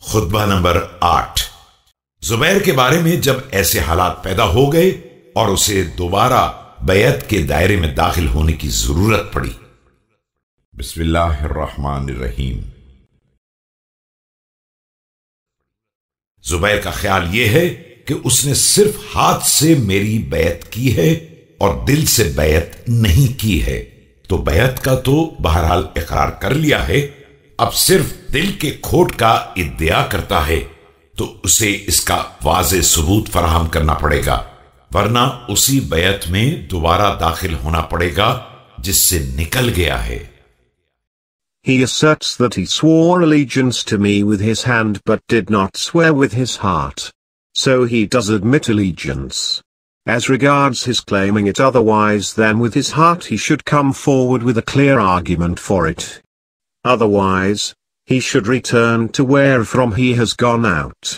खुतबा number 8। Zubair के बारे में जब ऐसे हालात पैदा हो गए और उसे दोबारा बैत के दायरे में दाखिल होने की जरूरत पड़ी। बिस्मिल्लाहिर्रहमानिर्रहीम। जुबैर का ख्याल यह है कि उसने सिर्फ हाथ से मेरी बैत की है और दिल से बैत नहीं की है, तो बैत का तो बहरहाल इकरार कर लिया है, अब सिर्फ दिल के खोट का इद्दिया करता है, तो उसे इसका वाज़े सबूत फराहम करना पड़ेगा, वरना उसी बैत में दोबारा दाखिल होना पड़ेगा जिससे निकल गया है। He asserts that he swore allegiance to me with his hand but did not swear with his heart. So he does admit allegiance. As regards his claiming it otherwise than with his heart, he should come forward with a clear argument for it. Otherwise, he should return to wherefrom he has gone out.